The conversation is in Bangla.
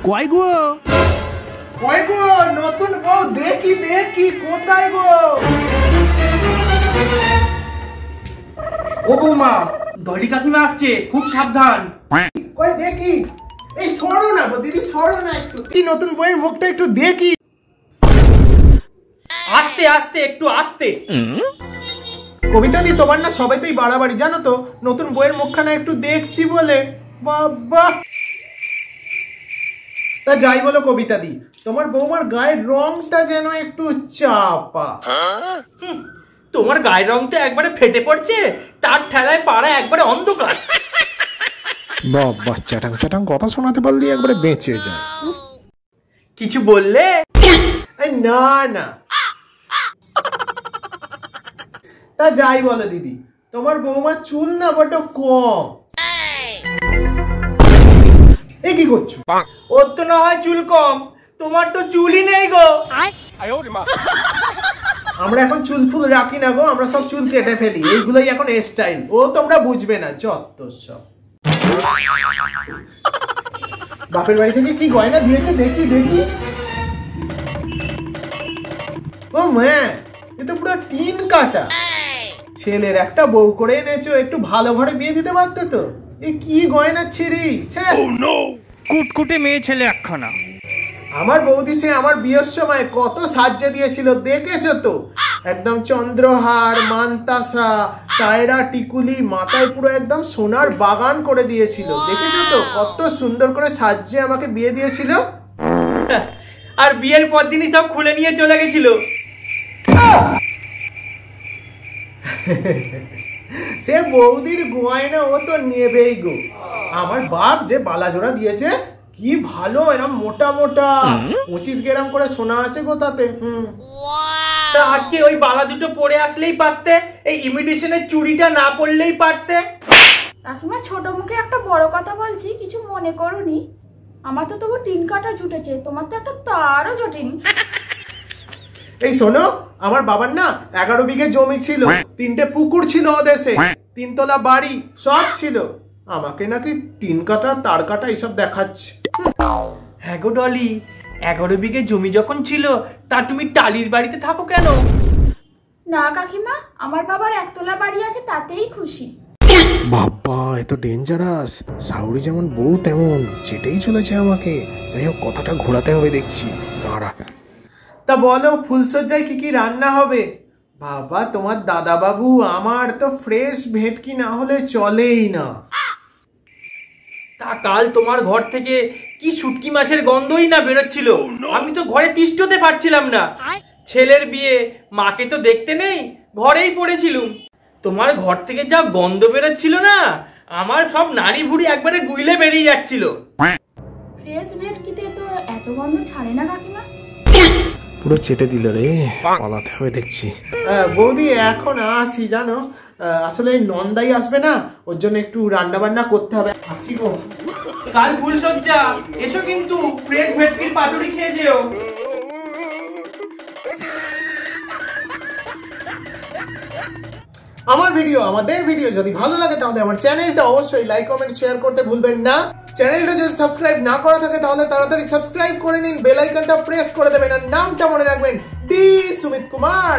কয় গো নতুন বউ দেখি কোথায় গো? ও বৌমা, দলি কাকিমা আসছে, খুব সাবধান। কই দেখি। এই সরো না গো দিদি, সরো না একটু। কি নতুন বউয়ের মুখটা একটু দেখি। আস্তে আস্তে, একটু আস্তে। কবিতা দি, তোমার না সবাইতেই বাড়াবাড়ি জানো তো। নতুন বউয়ের মুখখানা একটু দেখছি বলে বাবা। তা যাই বলো কবিতা দি, তোমার বৌমার গায়ের রংটা যেন একটু চাপা। তোমার গায়ের রং তো একবারে ফেটে পড়ছে, তার ঠেলায় পাড়া একবারে অন্ধকার। বাবা, চাটাং চাটাং কথা শোনাতে পারলি একবারে বেঁচে যায়। কিছু বললে? না না। তা যাই বলো দিদি, তোমার বৌমার চুল না বড় কম। এ কি করছো? ওর তো না হয় চুল কম, তোমার তো চুলই নেই গো। আমরা এখন চুল ফুল রাখি না গো, আমরা সব চুল কেটে ফেলি। এইগুলোই এখন স্টাইল। ও তোমরা বুঝবে না, যত সব। বাপের বাড়ি থেকে কি গয়না দিয়েছে দেখি। ও মা, এ তো পুরো টিন কাটা। ছেলের একটা বউ করে এনেছো, একটু ভালো ঘরে বিয়ে দিতে পারতে তো। এ কি গয়না ছিড়ি। কুটকুটে মেয়ে ছেলে একখানা। আমার বৌদি সে আমার বিয়ের সময় কত সাহায্য দিয়েছিল, দেখেছো তো। একদম চন্দ্রহার, মানতাসা, টায়রা, টিকুলি, মাথায় পুরো একদম সোনার বাগান করে দিয়েছিল। দেখেছো তো কত সুন্দর করে সাজিয়ে আমাকে বিয়ে দিয়েছিল। আর বিয়ের পর দিনই সব খুলে নিয়ে চলে গেছিল। সে বৌদির গয়না ও তো নেবেই গো। আমার বাপ যে বালাজোড়া দিয়েছে, কি ভালো, এরকম মোটা মোটা 25 গ্রাম করে সোনা আছে গো তাতে। তা আজকে ওই বালা দুটো পরে আসলেই পারতে, এই ইমিটেশনের চুড়িটা না পরলেই পারতে। কাকিমা, ছোট মুখে একটা বড় কথা বলছি, কিছু মনে করোনি। আমার তো তবু টিন কাটা জুটেছে, তোমার তো একটা তারও জোটেনি। এই শোনো, আমার বাবার না 11 বিঘে জমি ছিল, 3টে পুকুর ছিল ওদেশে, 3 তলা বাড়ি সব ছিল। আমাকে নাকি টিন কাটা, তার কাটা এইসব দেখাচ্ছে। হ্যাঁ গো ডলি, 11 বিঘে জমি যখন ছিল, তা তুমি টালির বাড়িতে থাকো কেন? না কাকিমা, আমার বাবার একতলা বাড়ি আছে, তাতেই খুশি। বাবা, এত ডেঞ্জারাস। সাউরি যেমন বউ তেমন চেটেই চলেছে আমাকে। যাই হোক, কথাটা ঘোরাতে হবে দেখছি, দাঁড়া। তা বলো, ফুলসজ্জায় কি কি রান্না হবে? বাবা, তোমার দাদা বাবু, আমার তো ফ্রেশ ভেটকি না হলে চলেই না। তা কাল তোমার ঘর থেকে কি শুটকি মাছের গন্ধই না বেরোচ্ছিল, আমি তো ঘরে তিষ্ঠতে পারছিলাম না। ছেলের বিয়ে, মাকে তো দেখতে নেই, ঘরেই পড়েছিলুম। তোমার ঘর থেকে যা গন্ধ বেরোচ্ছিল না, আমার সব নাড়ি ভুড়ি একবারে গুইলে বেরিয়ে যাচ্ছিল। ফ্রেশ ভেটকিতে তো এত গন্ধ ছাড়ে না কাকিমা। পুরো চেটে দিল রে, পালাতে হবে দেখছি। বৌদি, এখন আসি জানো, আসলে নন্দাই আসবে না, ওর জন্য একটু রান্না বান্না করতে হবে। আসি গো। কাল ফুলসজ্জা, এসো কিন্তু, ফ্রেশ ভেটকির পাতুরি খেয়ে যেও। আমাদের ভিডিও যদি ভালো লাগে তাহলে আমার চ্যানেলটা অবশ্যই লাইক, কমেন্ট, শেয়ার করতে ভুলবেন না। চ্যানেলটা যদি সাবস্ক্রাইব না করা থাকে তাহলে তাড়াতাড়ি সাবস্ক্রাইব করে নিন, বেল আইকনটা প্রেস করে দেবেন, আর নামটা মনে রাখবেন, ডি সুমিত কুমার।